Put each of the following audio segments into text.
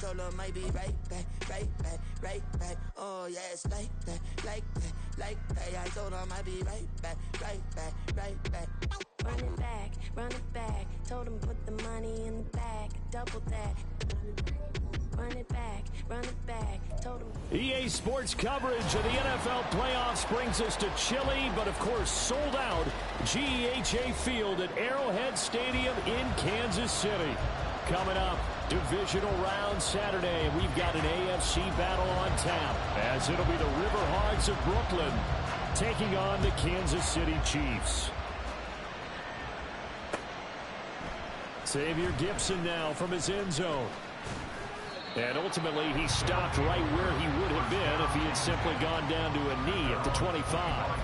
told her might be right back, right back, right back. Oh yeah, it's like that, like that, like that. I told her might be right back, right back, right back. Run it back. Told him put the money in the bag, double that. Run it back. Told him. EA Sports coverage of the NFL playoffs brings us to chilly, but of course sold out GEHA Field at Arrowhead Stadium in Kansas City. Coming up, divisional round Saturday, and we've got an AFC battle on tap, as it'll be the River Hogs of Brooklyn taking on the Kansas City Chiefs. Xavier Gibson now from his end zone. And ultimately, he stopped right where he would have been if he had simply gone down to a knee at the 25.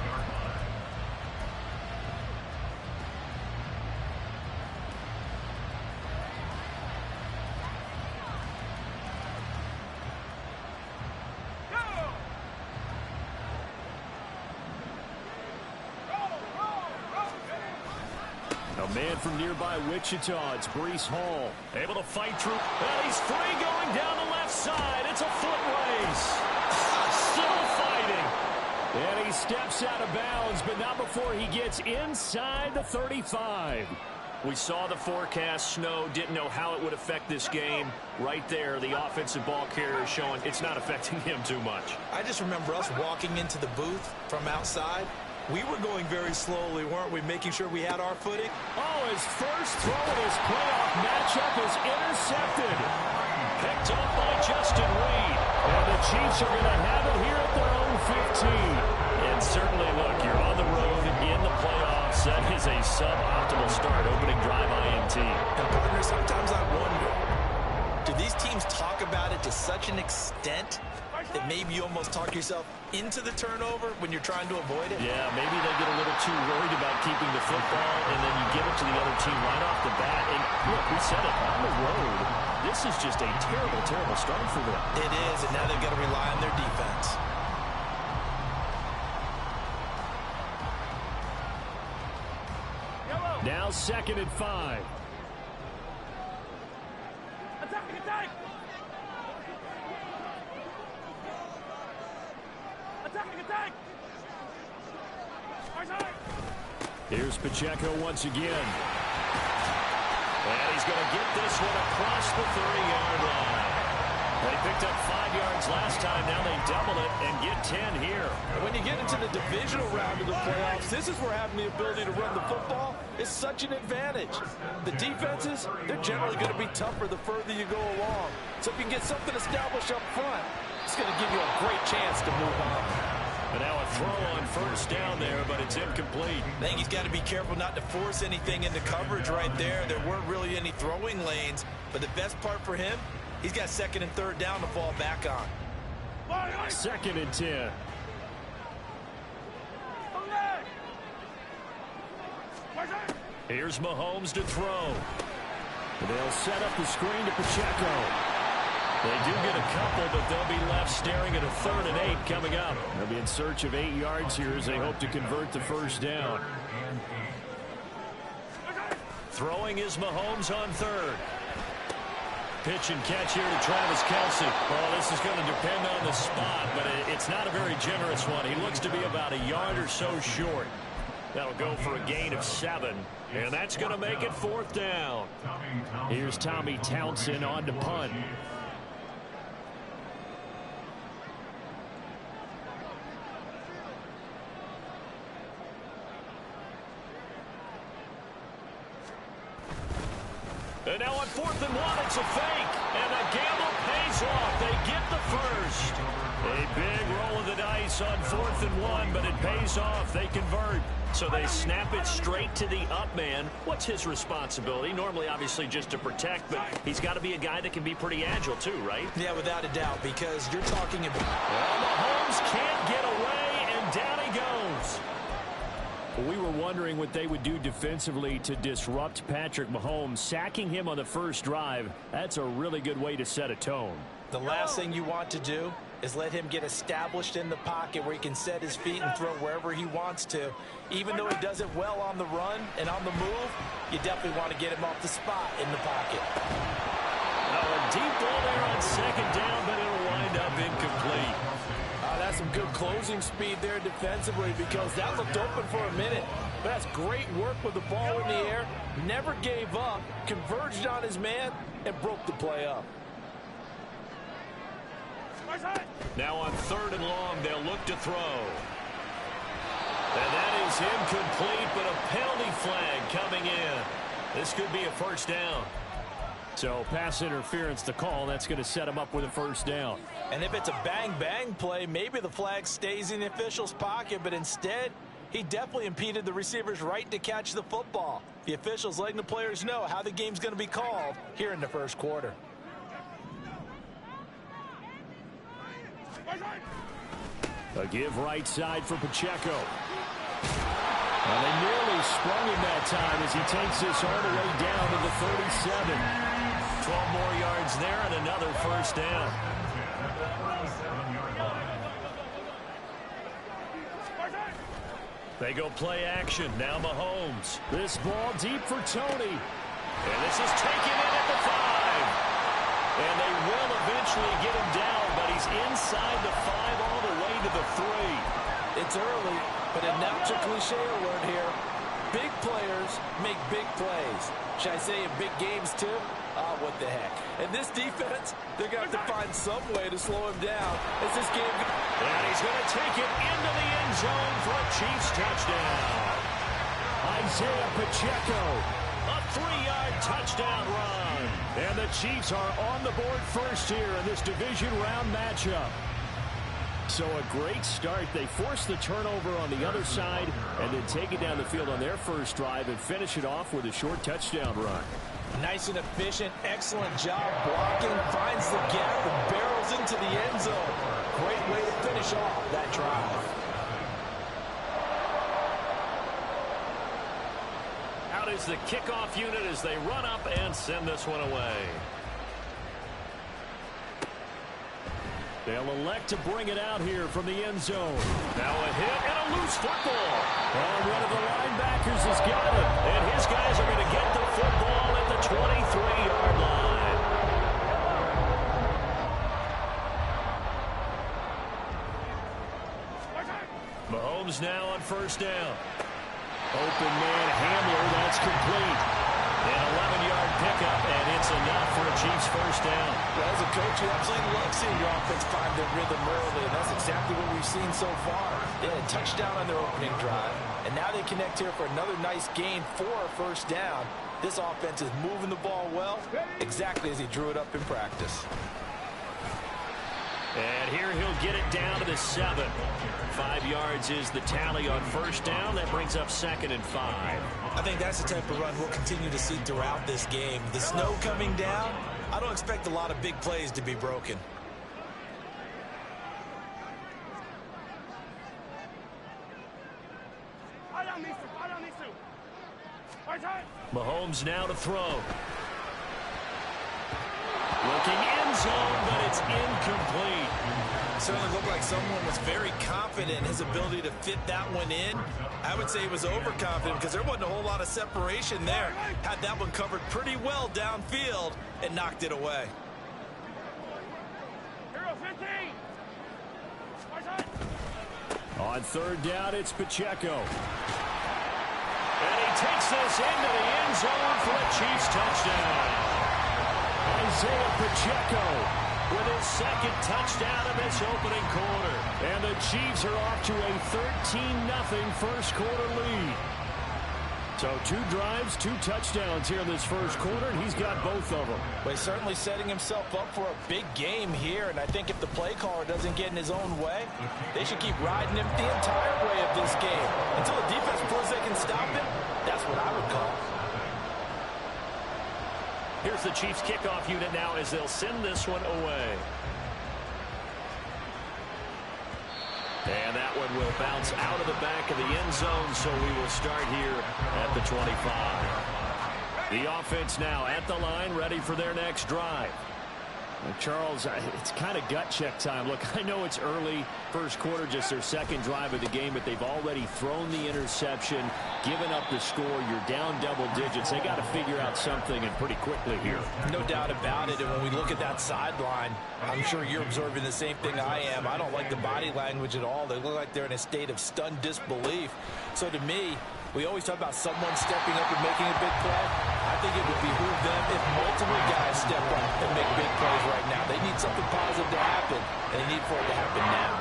A man from nearby Wichita, it's Breece Hall. Able to fight through. And he's free going down the left side. It's a foot race. Still fighting. And he steps out of bounds, but not before he gets inside the 35. We saw the forecast snow, didn't know how it would affect this game. Right there, the offensive ball carrier is showing it's not affecting him too much. I just remember us walking into the booth from outside. We were going very slowly, weren't we, making sure we had our footing? Oh, his first throw in his playoff matchup is intercepted. Picked up by Justin Reed. And the Chiefs are going to have it here at their own 15. And certainly, look, you're on the road in the playoffs. That is a suboptimal start, opening drive INT. And partner, sometimes I wonder, do these teams talk about it to such an extent that maybe you almost talk yourself into the turnover when you're trying to avoid it? Yeah, maybe they get a little too worried about keeping the football, and then you give it to the other team right off the bat. And look, we said it, on the road, this is just a terrible, terrible start for them. It is, and now they've got to rely on their defense. Now 2nd and 5. Attack! Here's Pacheco once again. And he's going to get this one across the 30-yard line. They picked up 5 yards last time. Now they double it and get 10 here. When you get into the divisional round of the playoffs, this is where having the ability to run the football is such an advantage. The defenses, they're generally going to be tougher the further you go along. So if you can get something established up front, it's going to give you a great chance to move on. And now a throw on first down there, but it's incomplete. I think he's got to be careful not to force anything into coverage right there. There weren't really any throwing lanes, but the best part for him, he's got 2nd and 3rd down to fall back on. 2nd and 10. Here's Mahomes to throw. They'll set up the screen to Pacheco. They do get a couple, but they'll be left staring at a 3rd and 8 coming up. They'll be in search of 8 yards here as they hope to convert the first down. Throwing is Mahomes on 3rd. Pitch and catch here to Travis Kelce. Oh, this is going to depend on the spot, but it's not a very generous one. He looks to be about a yard or so short. That'll go for a gain of 7, and that's going to make it 4th down. Here's Tommy Townsend on to punt. And now on 4th and 1, it's a fake. And the gamble pays off. They get the first. A big roll of the dice on 4th and 1, but it pays off. They convert. So they snap it straight to the up man. What's his responsibility? Normally, obviously, just to protect, but he's got to be a guy that can be pretty agile too, right? Yeah, without a doubt, because you're talking about... Well, Mahomes can't get away, and down he goes. We were wondering what they would do defensively to disrupt Patrick Mahomes. Sacking him on the first drive, that's a really good way to set a tone. The last thing you want to do is let him get established in the pocket where he can set his feet and throw wherever he wants to. Even though he does it well on the run and on the move, you definitely want to get him off the spot in the pocket. Now a deep ball there on losing speed there defensively because that looked open for a minute. But that's great work with the ball in the air. Never gave up, converged on his man, and broke the play up. Now on 3rd and long, they'll look to throw. And that is incomplete, but a penalty flag coming in. This could be a first down. So pass interference to call. That's going to set him up with a first down. And if it's a bang-bang play, maybe the flag stays in the official's pocket, but instead, he definitely impeded the receiver's right to catch the football. The officials letting the players know how the game's going to be called here in the first quarter. A give right side for Pacheco. Well, they nearly sprung him that time as he takes this all the way down to the 37. 12 more yards there and another first down. They go play action. Now Mahomes. This ball deep for Tony. And this is taken in at the 5. And they will eventually get him down, but he's inside the 5 all the way to the 3. It's early, but a natural cliche alert here. Big players make big plays. Should I say in big games too? What the heck. And this defense, they're going to have to find some way to slow him down as this game goes. And he's going to take it into the end zone for a Chiefs touchdown. Isaiah Pacheco. A 3-yard touchdown run. And the Chiefs are on the board first here in this division round matchup. So a great start. They force the turnover on the other side and then take it down the field on their first drive and finish it off with a short touchdown run. Nice and efficient, excellent job blocking, finds the gap and barrels into the end zone. Great way to finish off that drive. Out is the kickoff unit as they run up and send this one away. They'll elect to bring it out here from the end zone. Now a hit and a loose football. And one of the linebackers has got it. And his guys are going to get the football at the 23-yard line. Mahomes now on first down. Open man Hamler, that's complete. An 11-yard pickup, and it's enough for a Chiefs first down. Well, as a coach, you absolutely love seeing your offense find their rhythm early, and that's exactly what we've seen so far. They had a touchdown on their opening drive, and now they connect here for another nice gain for a first down. This offense is moving the ball well, exactly as he drew it up in practice. And here he'll get it down to the 7. 5 yards is the tally on first down. That brings up 2nd and 5. I think that's the type of run we'll continue to see throughout this game. The snow coming down, I don't expect a lot of big plays to be broken. Mahomes now to throw. Looking end zone, but it's incomplete. Certainly looked like someone was very confident in his ability to fit that one in. I would say he was overconfident because there wasn't a whole lot of separation there. Had that one covered pretty well downfield and knocked it away. On third down, it's Pacheco. And he takes this into the end zone for a Chiefs touchdown. Isaiah Pacheco with his 2nd touchdown of this opening quarter. And the Chiefs are off to a 13-0 first quarter lead. So 2 drives, 2 touchdowns here in this first quarter, and he's got both of them. Well, he's certainly setting himself up for a big game here, and I think if the play caller doesn't get in his own way, they should keep riding him the entire way of this game. Until the defense proves they can stop him, that's what I would call. Here's the Chiefs kickoff unit now as they'll send this one away. And that one will bounce out of the back of the end zone, so we will start here at the 25. The offense now at the line, ready for their next drive. Charles, it's kind of gut check time. Look, I know it's early, first quarter, just their second drive of the game, but they've already thrown the interception, given up the score. You're down double digits. They got to figure out something, and pretty quickly here. No doubt about it. And when we look at that sideline, I'm sure you're observing the same thing I am. I don't like the body language at all. They look like they're in a state of stunned disbelief. So to me, we always talk about someone stepping up and making a big play. I think it would behoove them if multiple guys step up and make big plays right now. They need something positive to happen, and they need for it to happen now.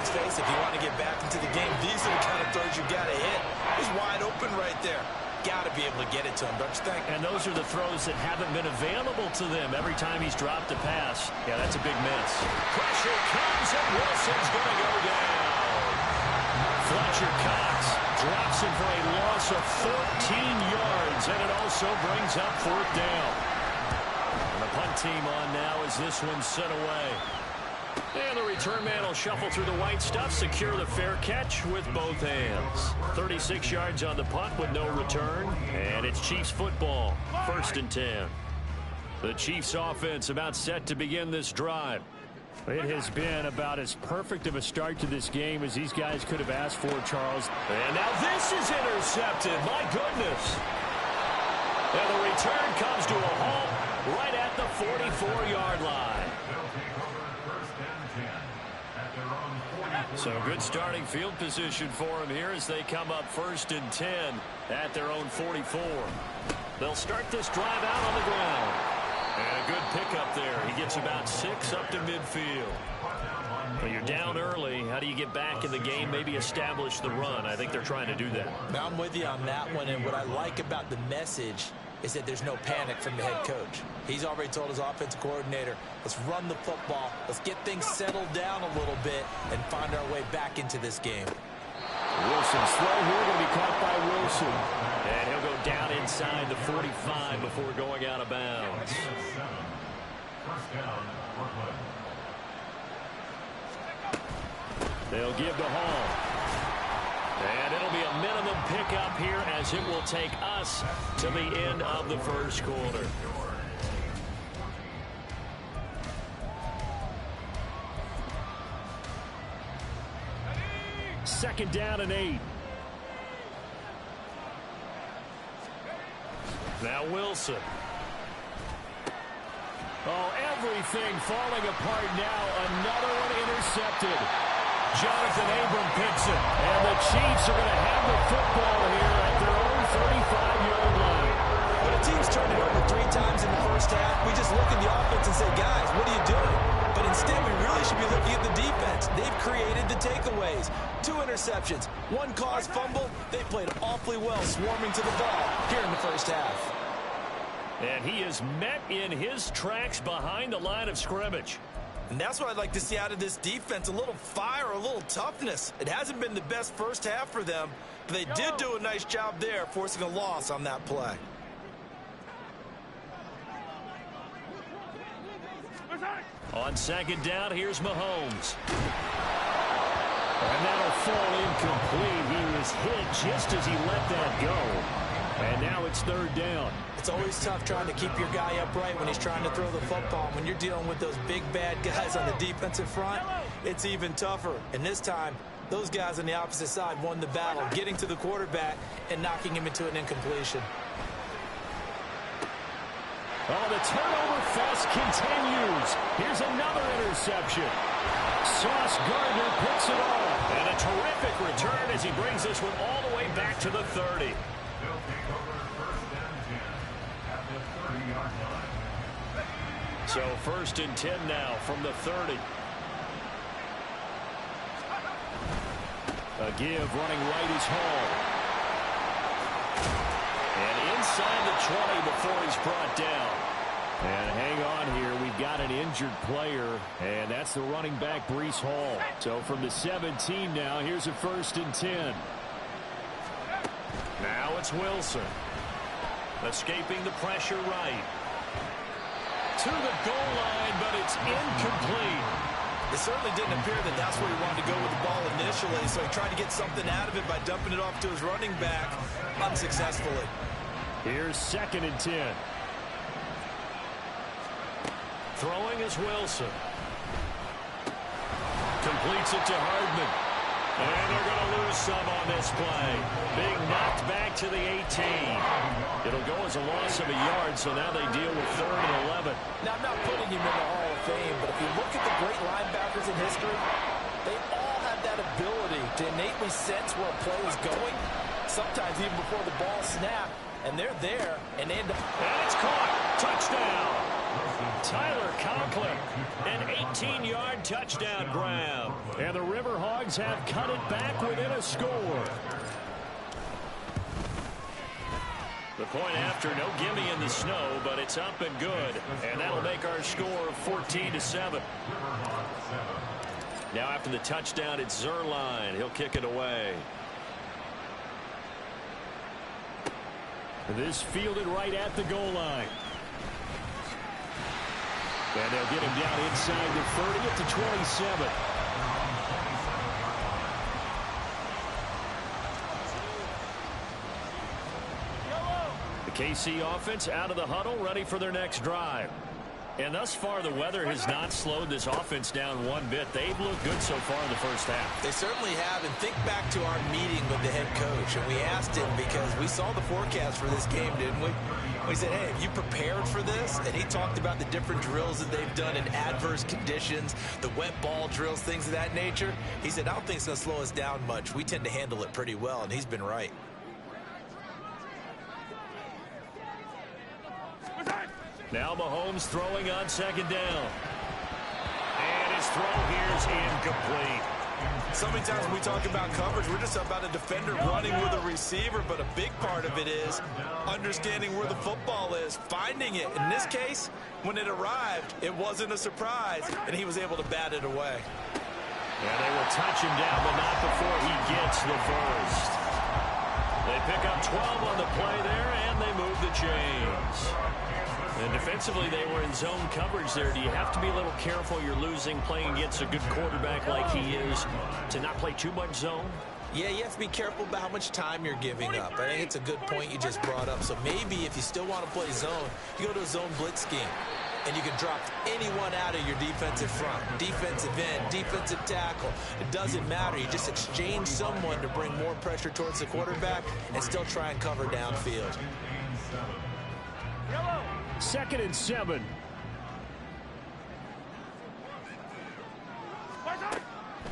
Let's face it, if you want to get back into the game, these are the kind of throws you got to hit. He's wide open right there. Got to be able to get it to him, don't you think? And those are the throws that haven't been available to them every time he's dropped a pass. Yeah, that's a big miss. Pressure comes, and Wilson's going to go down. Fletcher Cox drops him for a loss of 14 yards, and it also brings up fourth down. And the punt team on now as this one's sent away. And the return man will shuffle through the white stuff, secure the fair catch with both hands. 36 yards on the punt with no return, and it's Chiefs football, 1st and 10. The Chiefs offense about set to begin this drive. It has been about as perfect of a start to this game as these guys could have asked for, Charles. And now this is intercepted. My goodness. And the return comes to a halt right at the 44-yard line. So good starting field position for him here as they come up 1st and 10 at their own 44. They'll start this drive out on the ground. And a good pickup there. He gets about 6 up to midfield. Well, you're down early. How do you get back in the game, maybe establish the run? I think they're trying to do that. Now, I'm with you on that one, and what I like about the message is that there's no panic from the head coach. He's already told his offensive coordinator, let's run the football, let's get things settled down a little bit and find our way back into this game. Wilson's throw here going to be caught by Wilson. And he'll go down inside the 45 before going out of bounds. They'll give to Hall. And it'll be a minimum pickup here as it will take us to the end of the first quarter. Second down and 8. Now Wilson. Oh, everything falling apart now. Another one intercepted. Jonathan Abram picks it. And the Chiefs are going to have the football here at their own 35-yard line. When a team's turned it over 3 times in the first half, we just look at the offense and say, guys, what are you doing? But instead, we really should be looking at the defense. They've created the takeaways. 2 interceptions, 1 caused fumble. They played awfully well swarming to the ball here in the first half. And he is met in his tracks behind the line of scrimmage. And that's what I'd like to see out of this defense, a little fire, a little toughness. It hasn't been the best first half for them, but they did do a nice job there, forcing a loss on that play. On second down, here's Mahomes. And that'll fall incomplete. He was hit just as he let that go. And now it's 3rd down. It's always tough trying to keep your guy upright when he's trying to throw the football. When you're dealing with those big, bad guys on the defensive front, it's even tougher. And this time, those guys on the opposite side won the battle, getting to the quarterback and knocking him into an incompletion. Oh, the turnover fest continues. Here's another interception. Sauce Gardner picks it off. And a terrific return as he brings this one all the way back to the 30. So 1st and 10 now from the 30. A give running right is Hall. And inside the 20 before he's brought down. And hang on here. We've got an injured player, and that's the running back, Breece Hall. So from the 17 now, here's a 1st and 10. Now it's Wilson. Escaping the pressure right. To the goal line, but it's incomplete. It certainly didn't appear that that's where he wanted to go with the ball initially, so he tried to get something out of it by dumping it off to his running back unsuccessfully. Here's 2nd and 10. Throwing is Wilson. Completes it to Hardman. And they're going to lose some on this play. Being knocked back to the 18. It'll go as a loss of a yard, so now they deal with 3rd and 11. Now, I'm not putting him in the Hall of Fame, but if you look at the great linebackers in history, they all have that ability to innately sense where a play is going, sometimes even before the ball snapped, and they're there, and they end up... And it's caught. Touchdown. Tyler Conklin, an 18-yard touchdown grab. And the River Hogs have cut it back within a score. The point after, no gimme in the snow, but it's up and good. And that'll make our score 14-7. Now after the touchdown, it's Zerline. He'll kick it away. This fielded right at the goal line. And they'll get him down inside the 30 at the 27. The KC offense out of the huddle, ready for their next drive. And thus far, the weather has not slowed this offense down one bit. They've looked good so far in the first half. They certainly have, and think back to our meeting with the head coach, and we asked him because we saw the forecast for this game, didn't we? We said, hey, have you prepared for this? And he talked about the different drills that they've done in adverse conditions, the wet ball drills, things of that nature. He said, I don't think it's going to slow us down much. We tend to handle it pretty well, and he's been right. Now Mahomes throwing on 2nd down. And his throw here is incomplete. So many times when we talk about coverage, we're just about a defender running with a receiver, but a big part of it is understanding where the football is, finding it. In this case, when it arrived, it wasn't a surprise, and he was able to bat it away. Yeah, they will touch him down, but not before he gets the first. They pick up 12 on the play there, and they move the chains. And defensively, they were in zone coverage there. Do you have to be a little careful? You're losing playing against a good quarterback like he is to not play too much zone? Yeah, you have to be careful about how much time you're giving up. I think it's a good point you just brought up. So maybe if you still want to play zone, you go to a zone blitz scheme. And you can drop anyone out of your defensive front. Defensive end, defensive tackle. It doesn't matter. You just exchange someone to bring more pressure towards the quarterback and still try and cover downfield. 2nd and 7.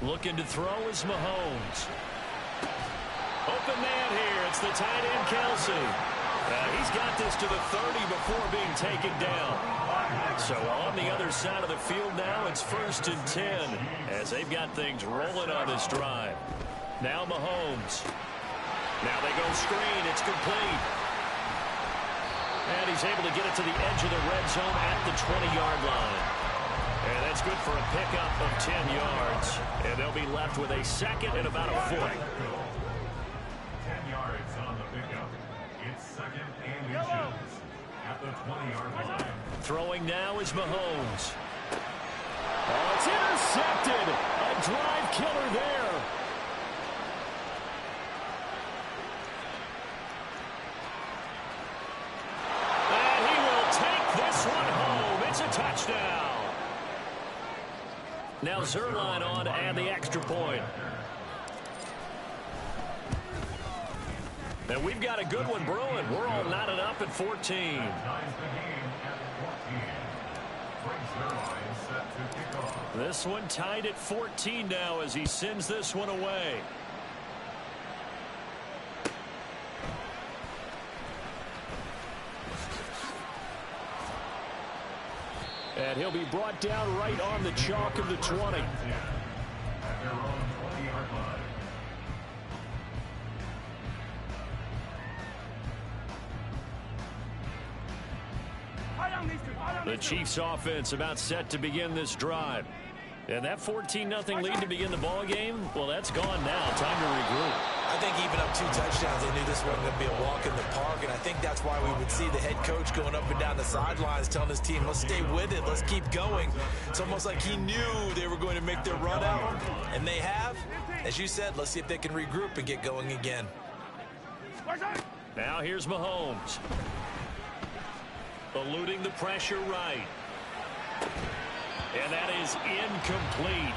Looking to throw is Mahomes. Open man here. It's the tight end, Kelsey. He's got this to the 30 before being taken down. So on the other side of the field now, it's 1st and 10 as they've got things rolling on this drive. Now Mahomes. Now they go screen. It's complete. And he's able to get it to the edge of the red zone at the 20-yard line. And that's good for a pickup of 10 yards. And they'll be left with a 2nd and about a foot. 10 yards on the pickup. It's 2nd and inches at the 20-yard line. Throwing now is Mahomes. Oh, it's intercepted. A drive killer there. Touchdown. Now Zerline on and the extra point. And we've got a good one brewing. We're all knotted up at 14. This one tied at 14 now as he sends this one away. And he'll be brought down right on the chalk of the 20. The Chiefs offense about set to begin this drive. And that 14-0 lead to begin the ball game, well, that's gone now. Time to regroup. I think even up 2 touchdowns, they knew this wasn't going to be a walk in the park, and I think that's why we would see the head coach going up and down the sidelines telling his team, let's stay with it, let's keep going. It's almost like he knew they were going to make their run out, and they have. As you said, let's see if they can regroup and get going again. Now here's Mahomes. Eluding the pressure right. And that is incomplete.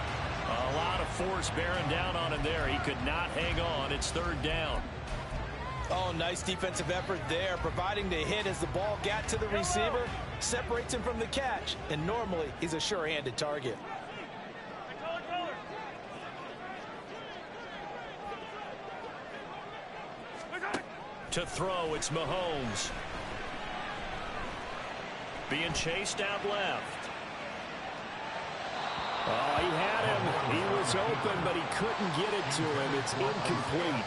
A lot of force bearing down on him there. He could not hang on. It's third down. Oh, nice defensive effort there, providing the hit as the ball got to the receiver, separates him from the catch, and normally he's a sure-handed target. To throw, it's Mahomes. Being chased out left. Oh, he had him. He was open, but he couldn't get it to him. It's incomplete.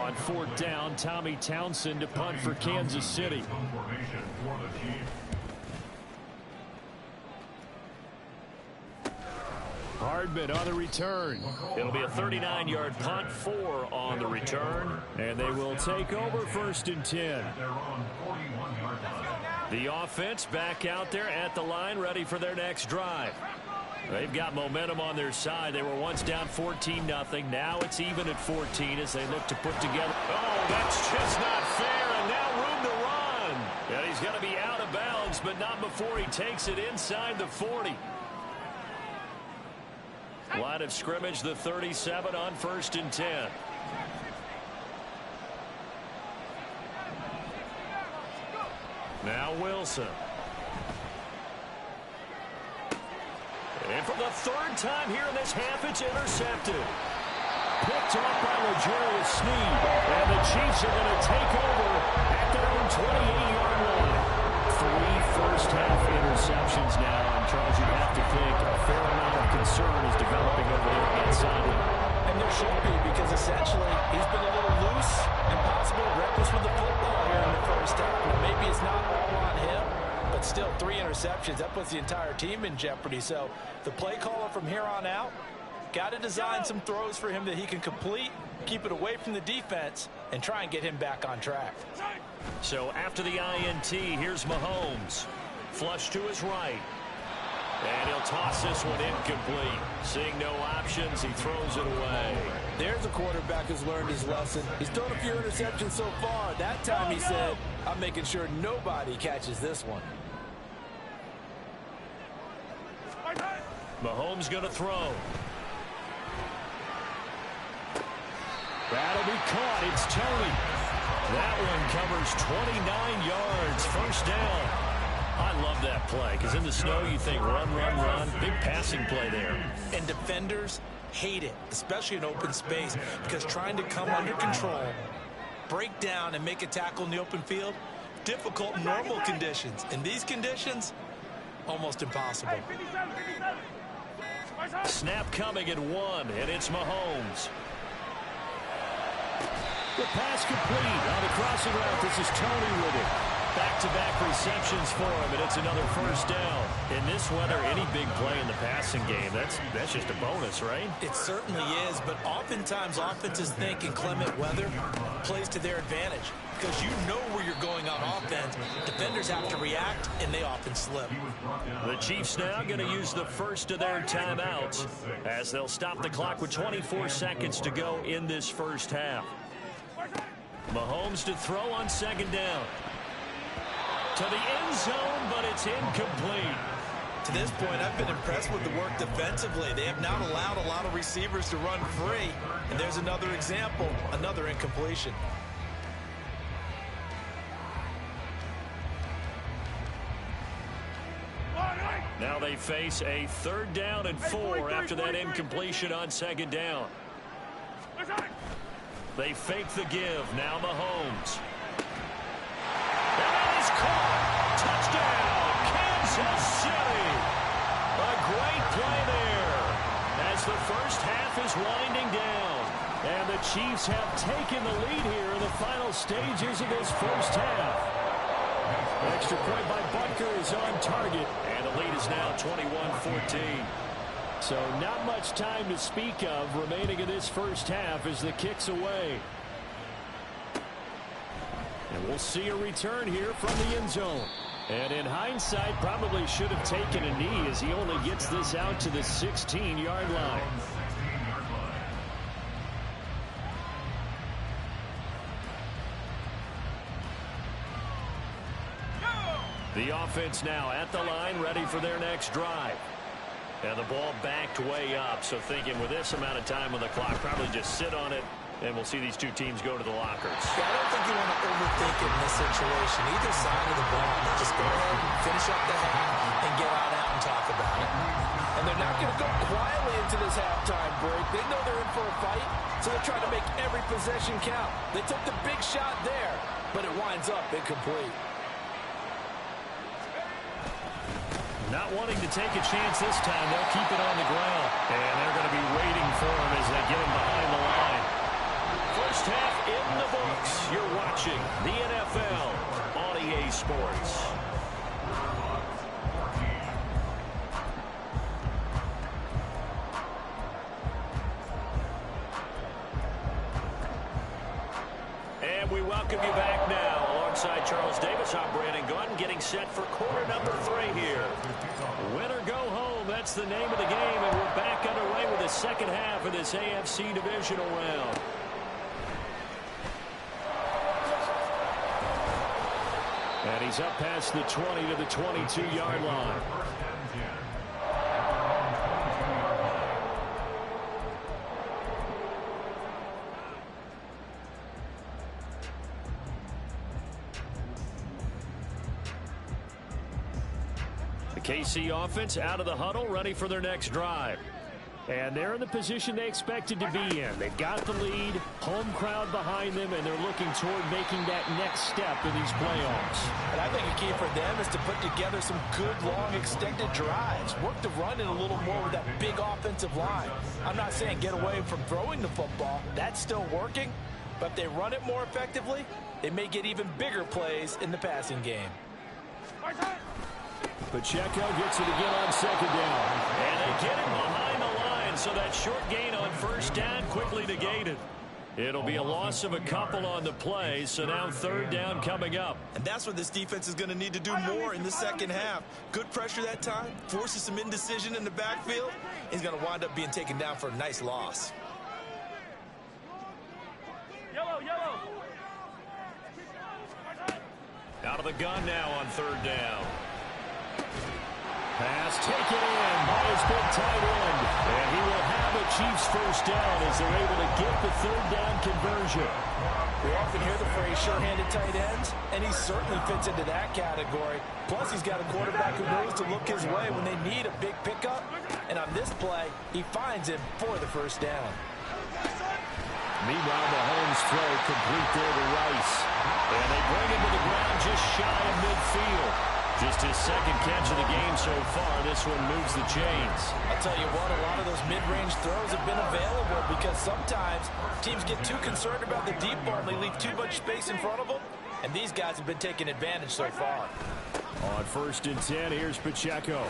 On fourth down, Tommy Townsend to punt for Kansas City. Hardman on the return. It'll be a 39-yard punt, 4 on the return. And they will take over first and 10. The offense back out there at the line, ready for their next drive. They've got momentum on their side. They were once down 14-0. Now it's even at 14 as they look to put together. Oh, that's just not fair, and now room to run. And he's going to be out of bounds, but not before he takes it inside the 40. Line of scrimmage, the 37 on first and 10. Now Wilson. And for the third time here in this half, it's intercepted. Picked off by L'Jarius Sneed. And the Chiefs are going to take over at their own 28-yard line. 3 first-half interceptions now. And Charles, you'd have to think a fair amount of concern is developing over there on that sideline. And there should be, because essentially he's been a little loose and possibly reckless with the football here in the first half. Now, maybe it's not all on him, but still 3 interceptions. That puts the entire team in jeopardy. So the play caller from here on out got to design some throws for him that he can complete, keep it away from the defense, and try and get him back on track. So after the INT, here's Mahomes. Flush to his right. And he'll toss this one incomplete. Seeing no options, he throws it away. There's a quarterback who's learned his lesson. He's thrown a few interceptions so far. That time he said, I'm making sure nobody catches this one. Mahomes going to throw. That'll be caught. It's Tony. That one covers 29 yards. First down. I love that play because in the snow you think run, run, run. Big passing play there. And defenders hate it, especially in open space, because trying to come under control, break down, and make a tackle in the open field, difficult in normal conditions. In these conditions, almost impossible. Snap coming at 1, and it's Mahomes. The pass complete on the crossing route. This is Tony with it. Back-to-back receptions for him, and it's another first down. In this weather, any big play in the passing game, that's just a bonus, right? It certainly is, but oftentimes offenses think in clement weather plays to their advantage because you know where you're going on offense. Defenders have to react, and they often slip. The Chiefs now going to use the first of their timeouts as they'll stop the clock with 24 seconds to go in this first half. Mahomes to throw on second down. To the end zone, but it's incomplete. To this point, I've been impressed with the work defensively. They have not allowed a lot of receivers to run free. And there's another example, another incompletion. Now they face a 3rd down and 4 after that incompletion on second down. They fake the give. Now Mahomes. That is caught. Touchdown, Kansas City. A great play there as the first half is winding down. And the Chiefs have taken the lead here in the final stages of this first half. Extra point by Butker is on target. And the lead is now 21-14. So not much time to speak of remaining in this first half as the kick's away. And we'll see a return here from the end zone. And in hindsight, probably should have taken a knee as he only gets this out to the 16-yard line. The offense now at the line, ready for their next drive. And the ball backed way up, so thinking with this amount of time on the clock, probably just sit on it, and we'll see these two teams go to the lockers. Yeah, I don't think you want to overthink it in this situation. Either side of the ball, just go ahead and finish up the half and get on out and talk about it. And they're not going to go quietly into this halftime break. They know they're in for a fight, so they're trying to make every possession count. They took the big shot there, but it winds up incomplete. Not wanting to take a chance this time, they'll keep it on the ground. And they're going to be waiting for him as they get him behind the line. First half in the books. You're watching the NFL on EA Sports. And we welcome you back now. Alongside Charles Davis, I'm Brandon Gunn, getting set for quarter number 3 here. Win or go home, that's the name of the game, and we're back underway with the second half of this AFC divisional round. And he's up past the 20 to the 22-yard line. KC offense out of the huddle, ready for their next drive. And they're in the position they expected to be in. They've got the lead, home crowd behind them, and they're looking toward making that next step in these playoffs. And I think a key for them is to put together some good, long, extended drives. Work the run in a little more with that big offensive line. I'm not saying get away from throwing the football. That's still working. But if they run it more effectively, they may get even bigger plays in the passing game. Pacheco gets it again on second down. And they get him behind the line, so that short gain on first down quickly negated. It'll be a loss of a couple on the play, so now third down coming up. And that's what this defense is going to need to do more in the second half. Good pressure that time, forces some indecision in the backfield. He's going to wind up being taken down for a nice loss. Yellow. Out of the gun now on third down. Pass taken in by his big tight end. And he will have a Chiefs first down as they're able to get the third down conversion. We often hear the phrase sure-handed tight ends, and he certainly fits into that category. Plus, he's got a quarterback who knows to look his way when they need a big pickup. And on this play, he finds him for the first down. Meanwhile, Mahomes' throw complete there to Rice. And they bring him to the ground just shy of midfield. Just his second catch of the game so far. This one moves the chains. I'll tell you what, a lot of those mid-range throws have been available because sometimes teams get too concerned about the deep ball and they leave too much space in front of them. And these guys have been taking advantage so far. On 1st and 10, here's Pacheco.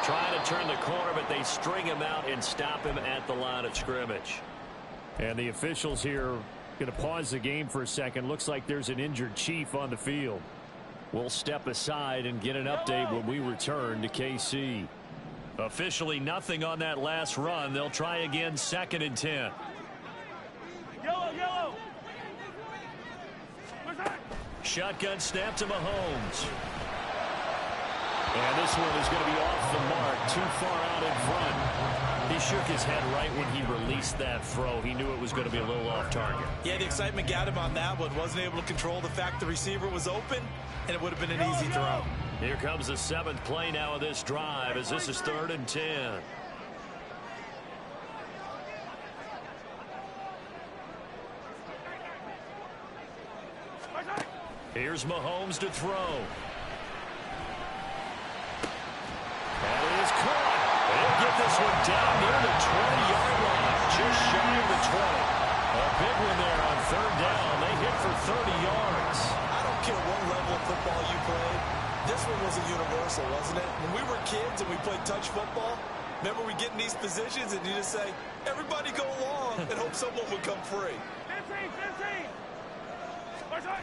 Trying to turn the corner, but they string him out and stop him at the line of scrimmage. And the officials here going to pause the game for a second. Looks like there's an injured Chief on the field. We'll step aside and get an update when we return to KC. Officially nothing on that last run. They'll try again 2nd and 10. Yellow. Shotgun snap to Mahomes. And this one is going to be off the mark, too far out in front. He shook his head right when he released that throw. He knew it was going to be a little off target. Yeah, the excitement got him on that one. Wasn't able to control the fact the receiver was open, and it would have been an easy throw. Here comes the 7th play now of this drive as this is 3rd and 10. Here's Mahomes to throw. That is caught. They'll get this one down near the 20-yard line, just shy of the 20. A big one there on 3rd down. They hit for 30 yards. I don't care what level of football you played. This one was a universal, wasn't it? When we were kids and we played touch football, remember we get in these positions and you just say, everybody go along and hope someone would come free. 15.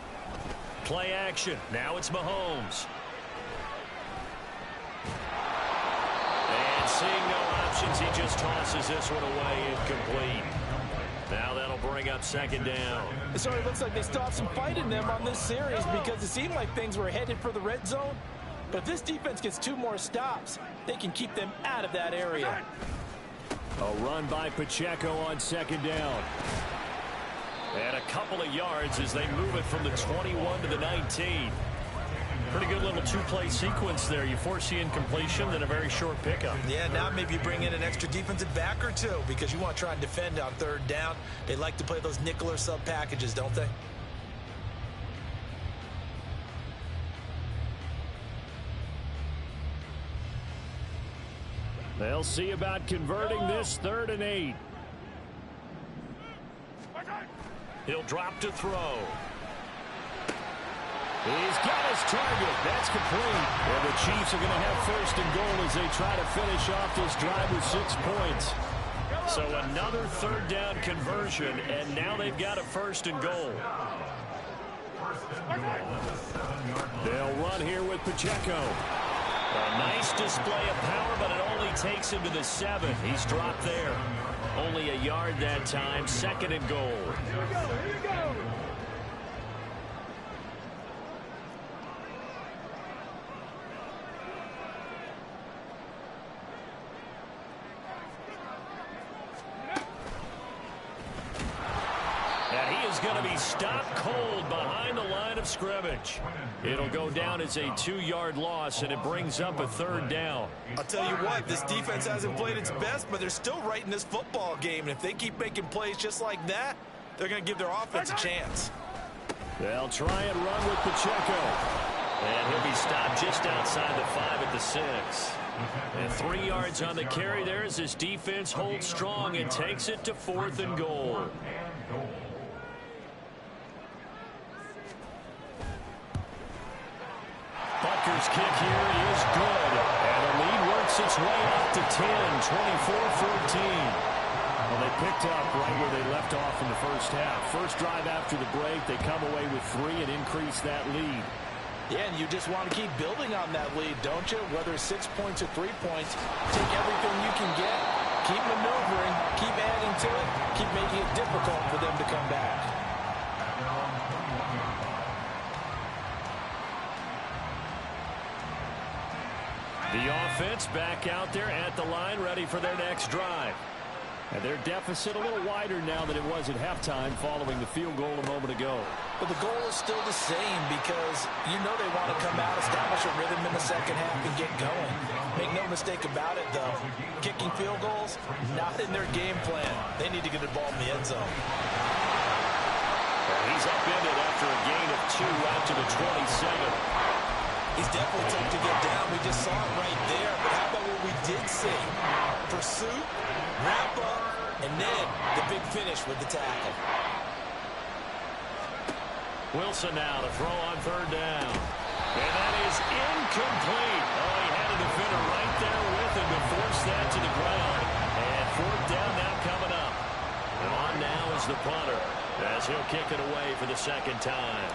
Play action. Now it's Mahomes. And seeing no options, he just tosses this one away incomplete. Now that'll bring up 2nd down. So it looks like they still have some fight in them on this series because it seemed like things were headed for the red zone. But if this defense gets 2 more stops, they can keep them out of that area. A run by Pacheco on second down. And a couple of yards as they move it from the 21 to the 19. Pretty good little 2-play sequence there. You force the incompletion, then a very short pickup. Yeah, now maybe you bring in an extra defensive back or 2 because you want to try and defend on 3rd down. They like to play those nickel or sub packages, don't they? They'll see about converting this 3rd and 8. He'll drop to throw. He's got his target. That's complete. And the Chiefs are going to have 1st and goal as they try to finish off this drive with 6 points. So another 3rd down conversion, and now they've got a 1st and goal. They'll run here with Pacheco. A nice display of power, but it only takes him to the 7. He's dropped there. Only a yard that time. 2nd and goal. Here we go. Here we go. Going to be stopped cold behind the line of scrimmage. It'll go down as a 2-yard loss, and it brings up a 3rd down. I'll tell you what, this defense hasn't played its best, but they're still right in this football game. And if they keep making plays just like that, they're going to give their offense a chance. They'll try and run with Pacheco. And he'll be stopped just outside the 5 at the 6. And 3 yards on the carry there as this defense holds strong and takes it to 4th and goal. Butker's kick here is good. And the lead works its way up to 10, 24-14. Well, they picked up right where they left off in the first half. First drive after the break, they come away with 3 and increase that lead. Yeah, and you just want to keep building on that lead, don't you? Whether it's 6 points or 3 points, take everything you can get, keep maneuvering, keep adding to it, keep making it difficult for them to come back. The offense back out there at the line, ready for their next drive. And their deficit a little wider now than it was at halftime following the field goal a moment ago. But the goal is still the same because you know they want to come out, establish a rhythm in the second half, and get going. Make no mistake about it, though. Kicking field goals, not in their game plan. They need to get the ball in the end zone. Well, he's upended after a gain of 2 out to the 27. He's definitely tough to get down. We just saw it right there. But how about what we did see? Pursuit, wrap up, and then the big finish with the tackle. Wilson now to throw on 3rd down. And that is incomplete. Oh, he had a defender right there with him to force that to the ground. And 4th down now coming up. And on now is the punter as he'll kick it away for the 2nd time.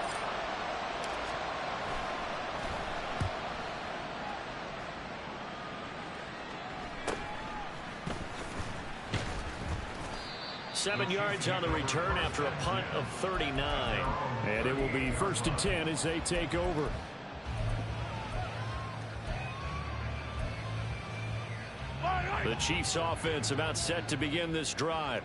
Seven yards on the return after a punt of 39. And it will be 1st and 10 as they take over. The Chiefs offense about set to begin this drive.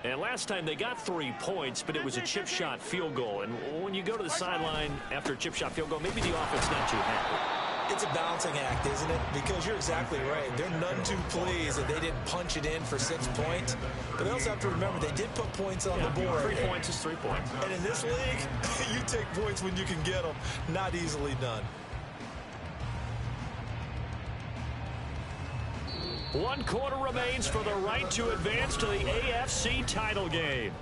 And last time they got 3 points, but it was a chip shot field goal. And when you go to the sideline after a chip shot field goal, maybe the offense not too happy. It's a balancing act, isn't it? Because you're exactly right. They're none too pleased that they didn't punch it in for 6 points. But they also have to remember they did put points on the board. 3 points is 3 points. And in this league, you take points when you can get them. Not easily done. 1 quarter remains for the right to advance to the AFC title game.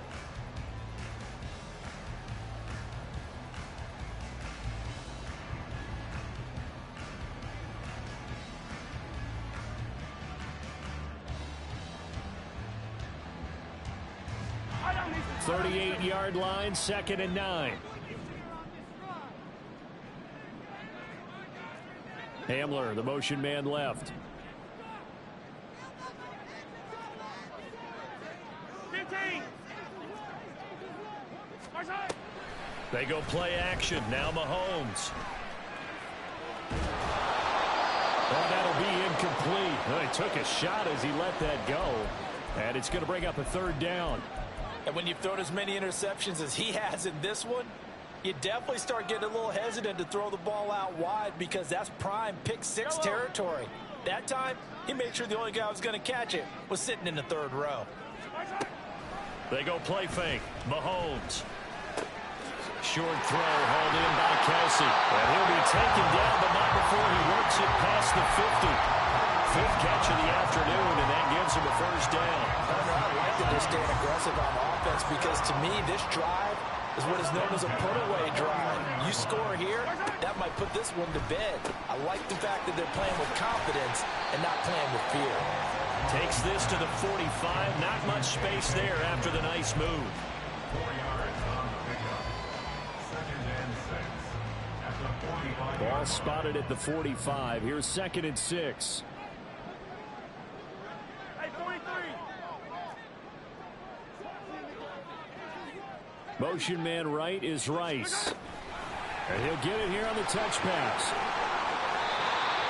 The 38-yard line, 2nd and 9. Hamler, the motion man left. 15. They go play action. Now Mahomes. incomplete. Well, he took a shot as he let that go. And it's going to bring up a third down. And when you've thrown as many interceptions as he has in this one, you definitely start getting a little hesitant to throw the ball out wide because that's prime pick six territory. That time, he made sure the only guy who was going to catch it was sitting in the third row. They go play fake. Mahomes. Short throw hauled in by Kelsey. And he'll be taken down, but not before he works it past the 50. Fifth catch of the afternoon, and that gives him a first down. I like that they're staying aggressive on offense because, to me, this drive is what is known as a put-away drive. You score here, that might put this one to bed. I like the fact that they're playing with confidence and not playing with fear. Takes this to the 45. Not much space there after the nice move. 4 yards on the pickup. 2nd and 6. At the 45. Ball spotted at the 45. Here's 2nd and 6. Hey, 43. Motion man right is Rice. And he'll get it here on the touch pass.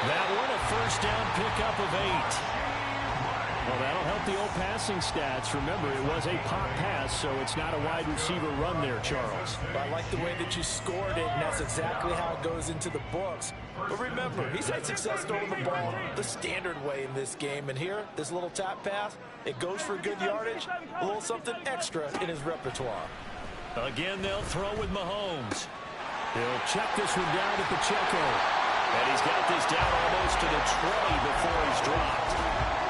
That one a first down pickup of 8. Well, that'll help the old passing stats. Remember, it was a pop pass, so it's not a wide receiver run there, Charles. I like the way that you scored it, and that's exactly how it goes into the books. But remember, he's had success throwing the ball the standard way in this game. And here, this little tap pass, it goes for good yardage, a little something extra in his repertoire. Again, they'll throw with Mahomes. He'll check this one down at Pacheco. And he's got this down almost to the 20 before he's dropped.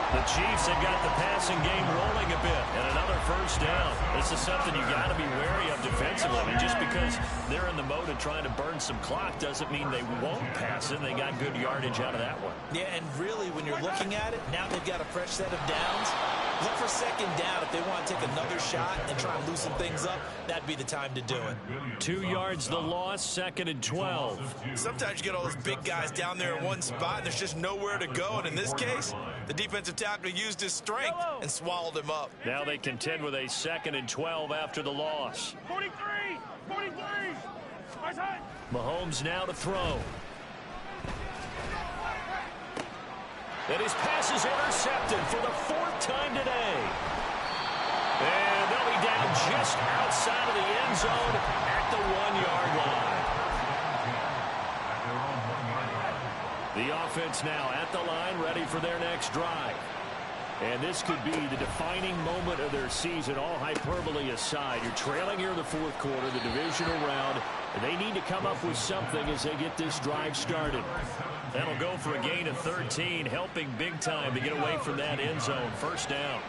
The Chiefs have got the passing game rolling a bit, and another first down. This is something you got to be wary of defensively. And just because they're in the mode of trying to burn some clock doesn't mean they won't pass it. They got good yardage out of that one. Yeah, and really, when you're looking at it, now they've got a fresh set of downs. Look for 2nd down. If they want to take another shot and try and loosen things up, that'd be the time to do it. 2 yards the loss, 2nd and 12. Sometimes you get all those big guys down there in one spot, and there's just nowhere to go. And in this case, the defensive tackle used his strength and swallowed him up. Now they contend with a 2nd and 12 after the loss. 43. 43. Mahomes now to throw. And his pass is intercepted for the 4th time today. And they'll be down just outside of the end zone at the 1-yard line. The offense now at the line, ready for their next drive. And this could be the defining moment of their season, all hyperbole aside. You're trailing here in the 4th quarter, the divisional round, and they need to come up with something as they get this drive started. That'll go for a gain of 13, helping big time to get away from that end zone. First down.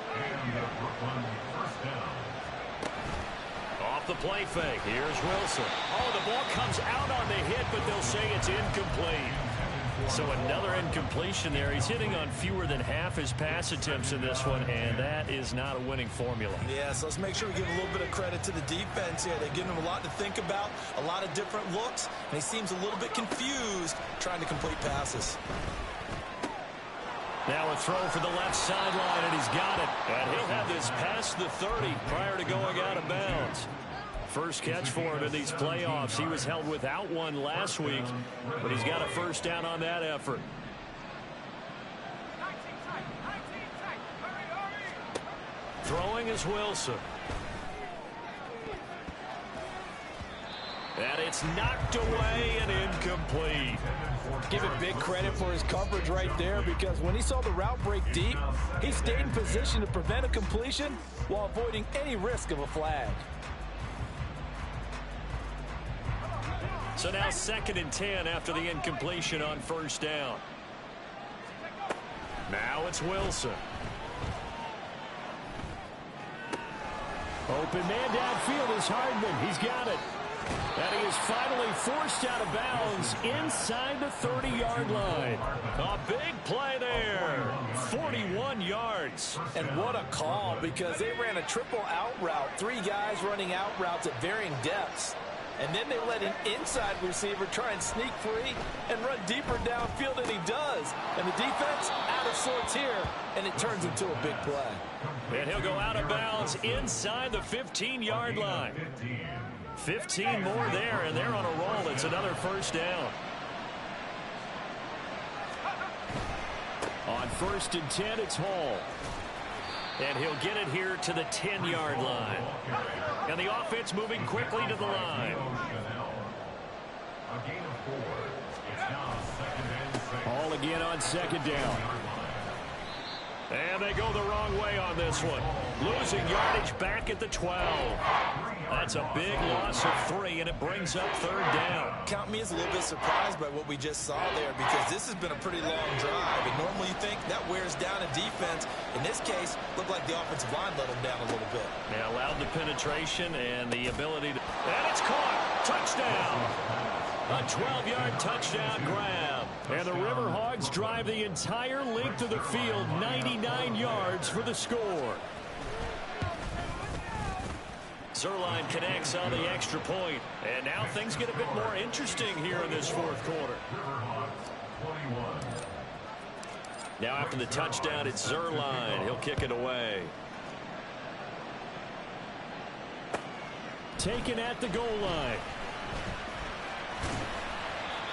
Off the play fake. Here's Wilson. Oh, the ball comes out on the hit, but they'll say it's incomplete. So another incompletion there. He's hitting on fewer than half his pass attempts in this one, and that is not a winning formula. Yeah, so let's make sure we give a little bit of credit to the defense here. They're giving him a lot to think about, a lot of different looks, and he seems a little bit confused trying to complete passes. Now a throw for the left sideline, and he's got it. And he'll have this past the 30 prior to going out of bounds. First catch for him in these playoffs. He was held without one last week, but he's got a first down on that effort. Throwing is Wilson. And it's knocked away and incomplete. Give it big credit for his coverage right there, because when he saw the route break deep, he stayed in position to prevent a completion while avoiding any risk of a flag. So now 2nd and 10 after the incompletion on first down. Now it's Wilson. Open man downfield is Hardman. He's got it. And he is finally forced out of bounds inside the 30-yard line. A big play there. 41 yards. And what a call, because they ran a triple out route. 3 guys running out routes at varying depths. And then they let an inside receiver try and sneak free and run deeper downfield than he does. And the defense out of sorts here, and it turns into a big play. And he'll go out of bounds inside the 15-yard line. 15 more there, and they're on a roll. It's another first down. first and 10, it's Hall. And he'll get it here to the 10-yard line. And the offense moving quickly to the line. A gain of 4. It's now 2nd and 6. Hall again on 2nd down. And they go the wrong way on this one. Losing yardage back at the 12. That's a big loss of 3, and it brings up 3rd down. Count me as a little bit surprised by what we just saw there, because this has been a pretty long drive. And normally you think that wears down a defense. In this case, looked like the offensive line let them down a little bit. Yeah, allowed the penetration and the ability to... And it's caught. Touchdown. A 12-yard touchdown grab. And the River Hogs drive the entire length of the field, 99 yards for the score. Zerline connects on the extra point. And now things get a bit more interesting here in this 4th quarter. Now after the touchdown, it's Zerline. He'll kick it away. Taken at the goal line.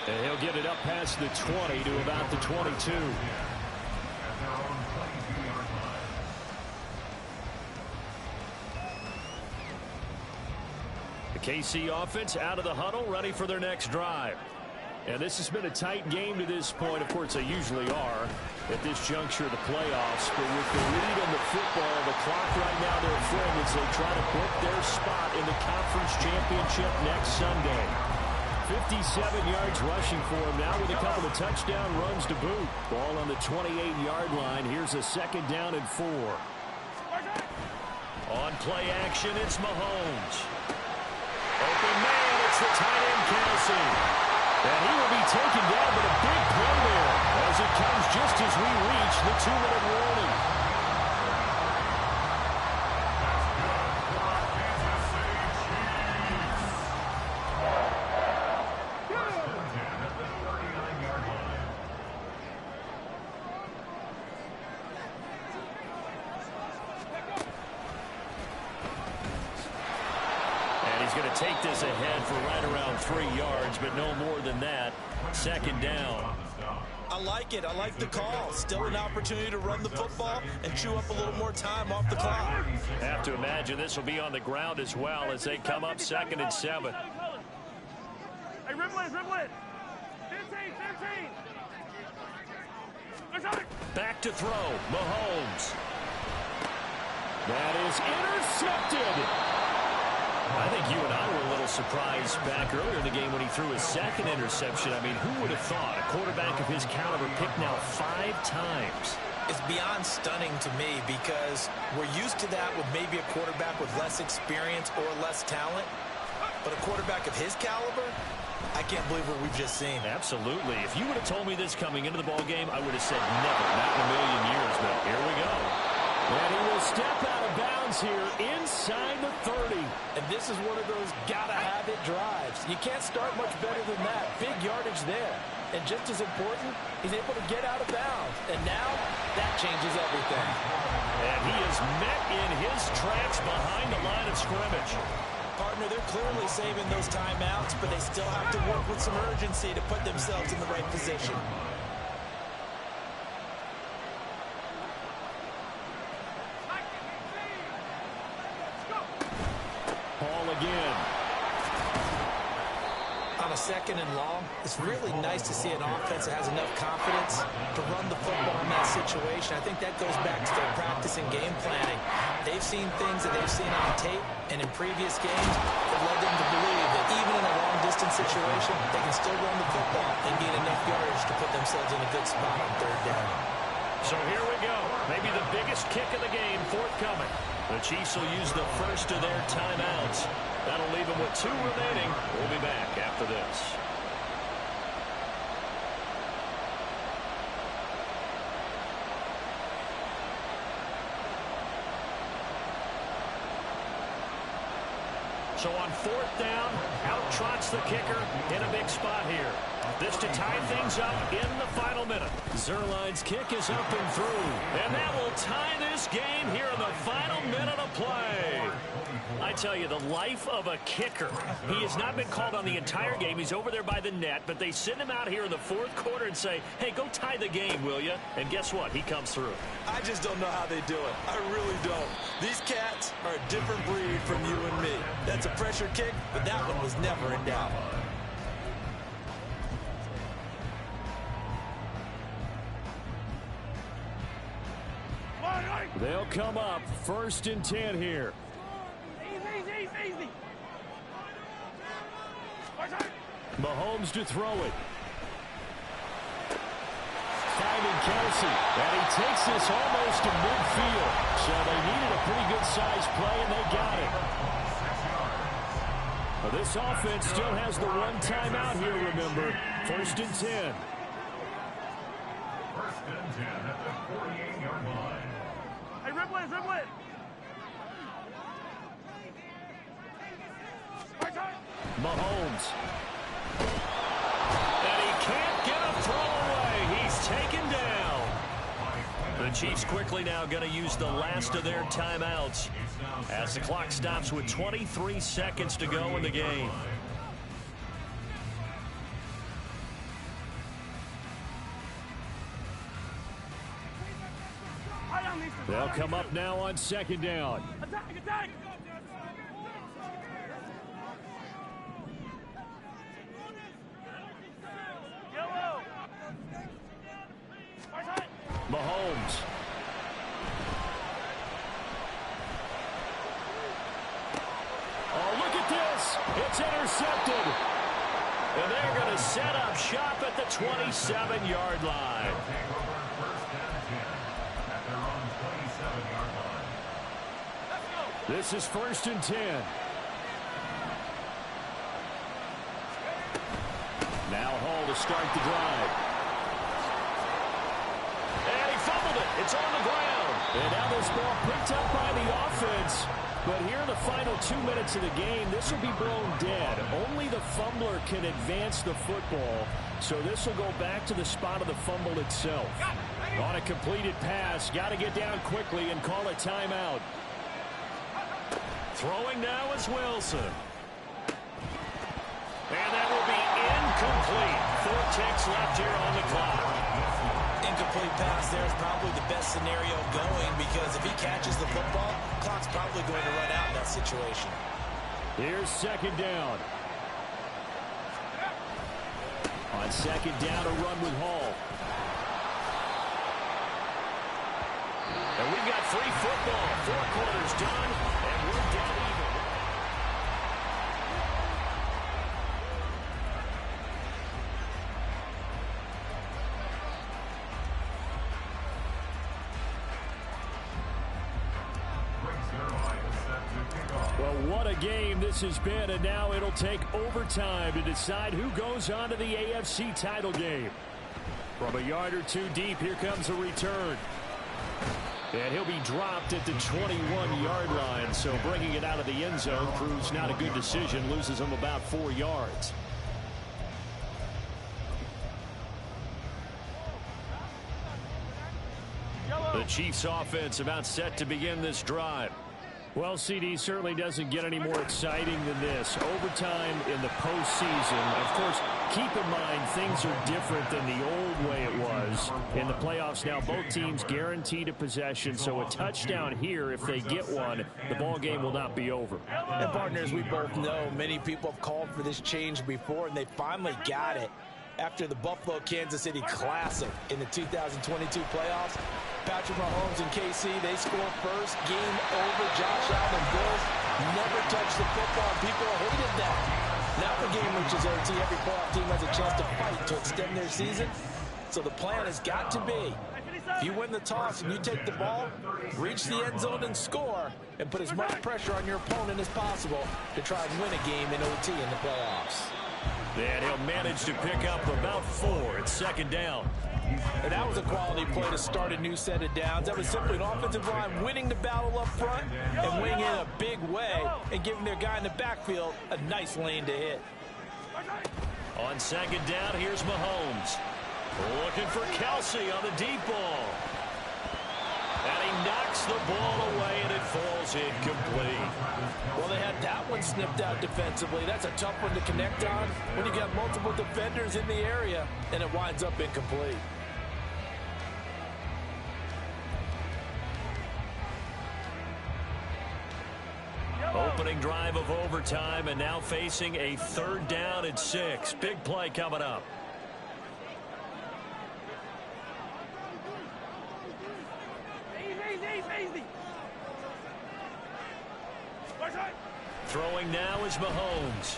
And he'll get it up past the 20 to about the 22. The KC offense out of the huddle, ready for their next drive. And this has been a tight game to this point. Of course, they usually are at this juncture of the playoffs. But with the lead in the football, the clock right now, their friend, as they try to book their spot in the conference championship next Sunday. 57 yards rushing for him now with a couple of touchdown runs to boot. Ball on the 28-yard line. Here's a 2nd down and 4. On play action, it's Mahomes. Open man, it's the tight end, Kelsey. And he will be taken down, but a big play there as it comes just as we reach the 2-minute warning. Take this ahead for right around 3 yards, but no more than that. 2nd down. I like it. I like the call. Still an opportunity to run the football and chew up a little more time off the clock. Have to imagine this will be on the ground as well as they come up 2nd and 7. Hey, dribble it. 15. Back to throw. Mahomes. That is intercepted. I think you and I were a little surprised back earlier in the game when he threw his 2nd interception. I mean, who would have thought a quarterback of his caliber picked now 5 times? It's beyond stunning to me because we're used to that with maybe a quarterback with less experience or less talent. But a quarterback of his caliber, I can't believe what we've just seen. Absolutely. If you would have told me this coming into the ball game, I would have said never, not in a million years. But here we go. And he will step out of bounds here inside the 30. And this is one of those gotta-have-it drives. You can't start much better than that. Big yardage there. And just as important, he's able to get out of bounds. And now, that changes everything. And he is met in his tracks behind the line of scrimmage. Partner, they're clearly saving those timeouts, but they still have to work with some urgency to put themselves in the right position. Again. On a 2nd and long, it's really nice to see an offense that has enough confidence to run the football in that situation. I think that goes back to their practice and game planning. They've seen things that they've seen on tape and in previous games that led them to believe that even in a long-distance situation, they can still run the football and gain enough yardage to put themselves in a good spot on 3rd down. So here we go. Maybe the biggest kick of the game forthcoming. The Chiefs will use the first of their timeouts. That'll leave them with 2 remaining. We'll be back after this. So on 4th down, out trots the kicker in a big spot here. This to tie things up in the final minute. Zerline's kick is up and through. And that will tie this this game here in the final minute of play. I tell you, the life of a kicker. He has not been called on the entire game. He's over there by the net, but they send him out here in the fourth quarter and say, hey, go tie the game, will you? And guess what? He comes through. I just don't know how they do it. I really don't. These cats are a different breed from you and me. That's a pressure kick, but that one was never in doubt. They'll come up 1st and 10 here. Easy. Mahomes to throw it. Finding Kelsey. And he takes this almost to midfield. So they needed a pretty good size play, and they got it. Well, this offense still has the one timeout here, remember. 1st and 10. 1st and 10 at the 48-yard line. Hey, Ripley. Mahomes. And he can't get a throw away. He's taken down. The Chiefs quickly now going to use the last of their timeouts as the clock stops with 23 seconds to go in the game. They'll come up now on 2nd down. Attack! Yellow! Mahomes. Oh, look at this. It's intercepted. And they're going to set up shop at the 27-yard line. This is 1st and 10. Now Hall to start the drive. And he fumbled it. It's on the ground. And now this ball picked up by the offense. But here in the final 2 minutes of the game, this will be blown dead. Only the fumbler can advance the football. So this will go back to the spot of the fumble itself. On a completed pass, got to get down quickly and call a timeout. Throwing now is Wilson. And that will be incomplete. 4 ticks left here on the clock. Incomplete pass there is probably the best scenario going because if he catches the football, clock's probably going to run out in that situation. Here's 2nd down. On 2nd down, a run with Hall. And we've got free football. 4 quarters done, and we're dead even. Well, what a game this has been, and now it'll take overtime to decide who goes on to the AFC title game. From a yard or two deep, here comes a return. And he'll be dropped at the 21-yard line, so bringing it out of the end zone proves not a good decision, loses him about 4 yards. The Chiefs offense about set to begin this drive. Well, CD certainly doesn't get any more exciting than this. Overtime in the postseason. Of course, keep in mind things are different than the old way it was. In the playoffs now, both teams guaranteed a possession, so a touchdown here, if they get one, the ball game will not be over. And partners, we both know many people have called for this change before, and they finally got it. After the Buffalo-Kansas City Classic in the 2022 playoffs, Patrick Mahomes and KC, they score first, game over. Josh Allen and Bills never touched the football, and people hated that. Now the game reaches OT, every playoff team has a chance to fight to extend their season. So the plan has got to be, if you win the toss and you take the ball, reach the end zone and score, and put as much pressure on your opponent as possible to try and win a game in OT in the playoffs. And he'll manage to pick up about 4 at 2nd down. And that was a quality play to start a new set of downs. That was simply an offensive line winning the battle up front and winning in a big way and giving their guy in the backfield a nice lane to hit. On 2nd down, here's Mahomes. Looking for Kelsey on the deep ball. And he knocks the ball away, and it falls incomplete. Well, they had that one snipped out defensively. That's a tough one to connect on when you got multiple defenders in the area, and it winds up incomplete. Opening drive of overtime, and now facing a 3rd down and 6. Big play coming up. Easy. Throwing now is Mahomes.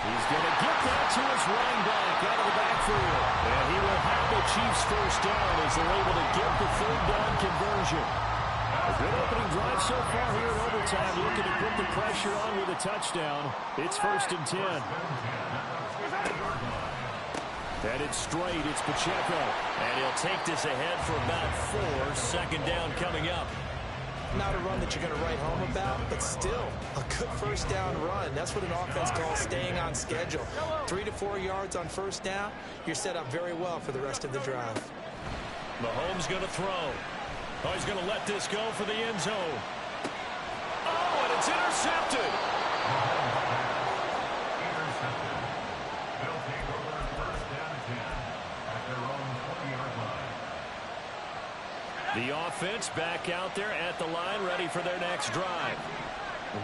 He's going to get that to his running back out of the backfield. And he will have the Chiefs 1st down as they're able to get the 3rd down conversion. A good opening drive so far here in overtime, looking to put the pressure on with a touchdown. It's 1st and 10. Headed straight, it's Pacheco. And he'll take this ahead for about 4. 2nd down coming up. Not a run that you're going to write home about, but still a good 1st down run. That's what an offense calls staying on schedule. 3 to 4 yards on 1st down, you're set up very well for the rest of the drive. Mahomes going to throw. Oh, he's going to let this go for the end zone. Oh, and it's intercepted. They'll take over 1st down and 10 at their own 20-yard line. The offense back out there at the line, ready for their next drive.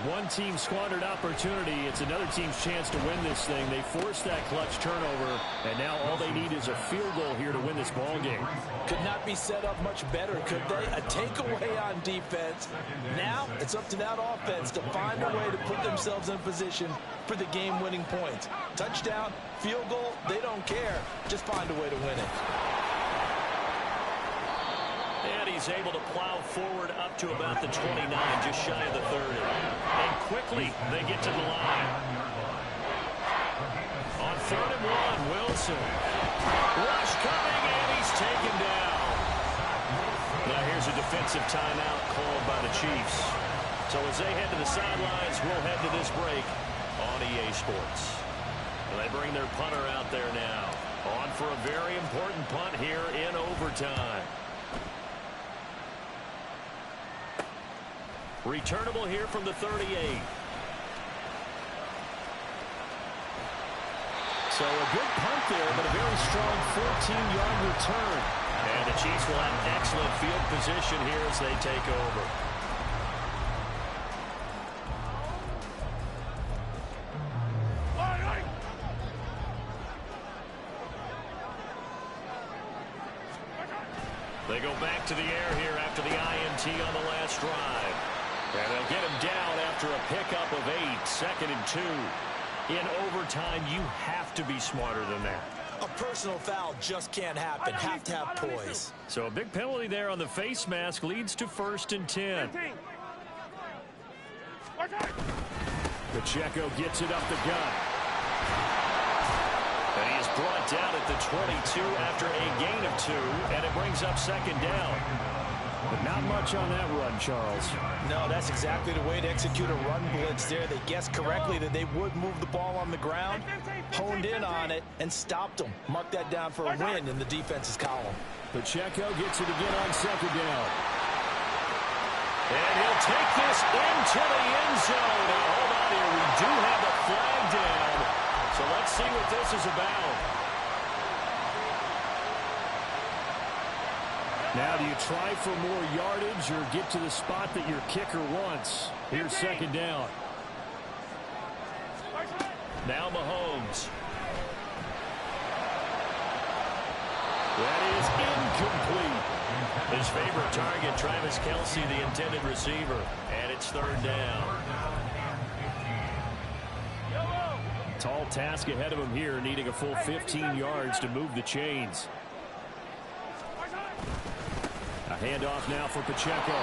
One team squandered opportunity. It's another team's chance to win this thing. They forced that clutch turnover, and now all they need is a field goal here to win this ball game. Could not be set up much better, could they? A takeaway on defense. Now it's up to that offense to find a way to put themselves in position for the game-winning points. Touchdown, field goal, they don't care. Just find a way to win it. And he's able to plow forward up to about the 29, just shy of the 30. And quickly, they get to the line. On 3rd and 1, Wilson. Rush coming, and he's taken down. Now here's a defensive timeout called by the Chiefs. So as they head to the sidelines, we'll head to this break on EA Sports. And they bring their punter out there now. On for a very important punt here in overtime. Returnable here from the 38. So a good punt there, but a very strong 14-yard return. And the Chiefs will have excellent field position here as they take over. They go back to the air here after the INT on the last drive. And they'll get him down after a pickup of 8, 2nd and 2. In overtime, you have to be smarter than that. A personal foul just can't happen. Have to have poise. So a big penalty there on the face mask leads to 1st and 10. Pacheco gets it up the gut. And he is brought down at the 22 after a gain of 2, and it brings up 2nd down. But not much on that run, Charles. No, that's exactly the way to execute a run blitz there. They guessed correctly that they would move the ball on the ground, honed in on it, and stopped them. Mark that down for a win in the defense's column. Pacheco gets it again on 2nd down. And he'll take this into the end zone. Now, hold on here. We do have a flag down. So let's see what this is about. Now, do you try for more yardage or get to the spot that your kicker wants? Here's 2nd down. Now Mahomes. That is incomplete. His favorite target, Travis Kelce, the intended receiver. And it's 3rd down. Tall task ahead of him here, needing a full 15 yards to move the chains. A handoff now for Pacheco.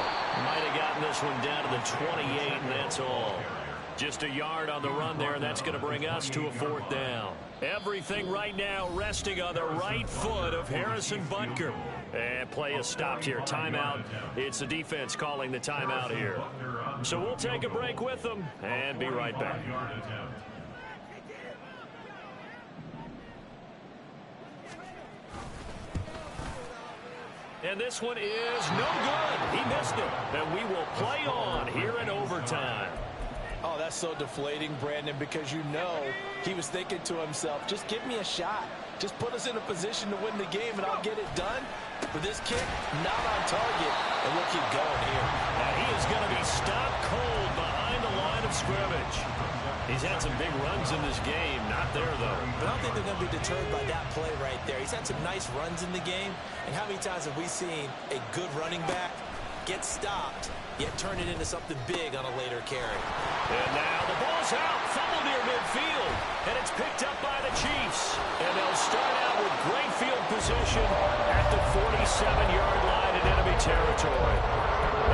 Might have gotten this one down to the 28, and that's all. Just a yard on the run there, and that's going to bring us to a 4th down. Everything right now resting on the right foot of Harrison Butker. And play is stopped here. Timeout. It's the defense calling the timeout here. So we'll take a break with them and be right back. And this one is no good. He missed it. And we will play on here in overtime. Oh, that's so deflating, Brandon, because you know he was thinking to himself, just give me a shot. Just put us in a position to win the game, and I'll get it done. For this kick, not on target, and we'll keep going here. And he is going to be stopped cold behind the line of scrimmage. He's had some big runs in this game. Not there, though. But I don't think they're going to be deterred by that play right there. He's had some nice runs in the game, and how many times have we seen a good running back get stopped, yet turn it into something big on a later carry? And now the ball's out, fumble near midfield, and it's picked up by the Chiefs. And they'll start out with great field position at the 47-yard line in enemy territory.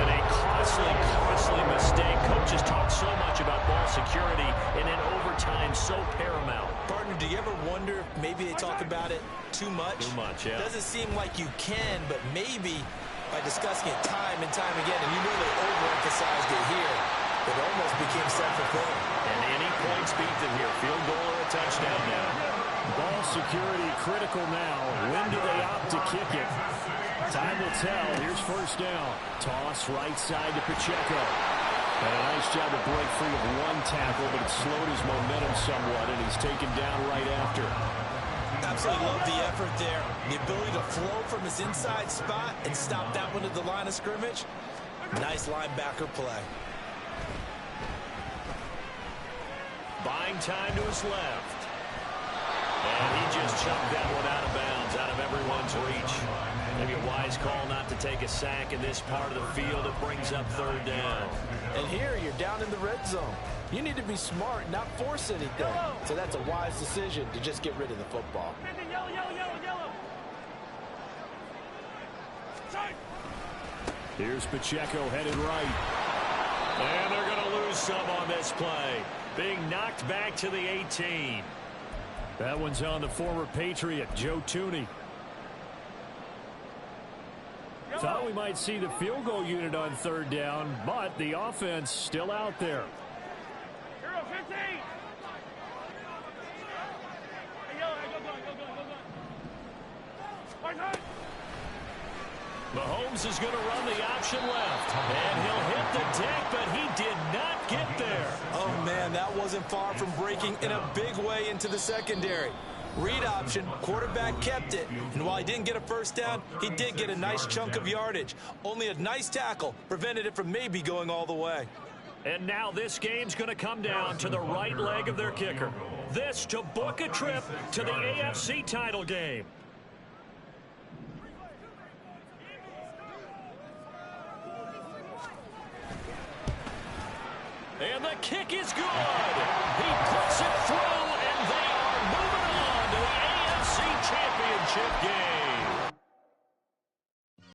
And a costly mistake. Coaches talk so much about ball security, and in overtime, so paramount. Partner, do you ever wonder if maybe they talk about it too much? Too much, yeah. Doesn't seem like you can, but maybe by discussing it time and time again, and you know they overemphasized it here, it almost became self-fulfilling. And any points beat them here. Field goal or a touchdown now. Ball security critical now. When do they opt to kick it? Time will tell. Here's first down. Toss right side to Pacheco. And a nice job to break free of one tackle, but it slowed his momentum somewhat, and he's taken down right after. Absolutely love the effort there. The ability to flow from his inside spot and stop that one at the line of scrimmage. Nice linebacker play. Buying time to his left. And he just chucked that one out of bounds, out of everyone's reach. Maybe a wise call not to take a sack in this part of the field. It brings up third down. And here you're down in the red zone. You need to be smart, not force anything. So that's a wise decision to just get rid of the football. Yellow, yellow, yellow, yellow. Here's Pacheco headed right. And they're going to lose some on this play. Being knocked back to the 18. That one's on the former Patriot, Joe Tooney. Thought we might see the field goal unit on third down, but the offense still out there. Hero 15. Hey, yellow, go. Mahomes is going to run the option left. And he'll hit the deck, but he did not get there. Oh, man, that wasn't far from breaking in a big way into the secondary. Read option, quarterback kept it, and while he didn't get a first down, he did get a nice chunk of yardage. Only a nice tackle prevented it from maybe going all the way. And now this game's going to come down to the right leg of their kicker. This to book a trip to the AFC title game. And the kick is good.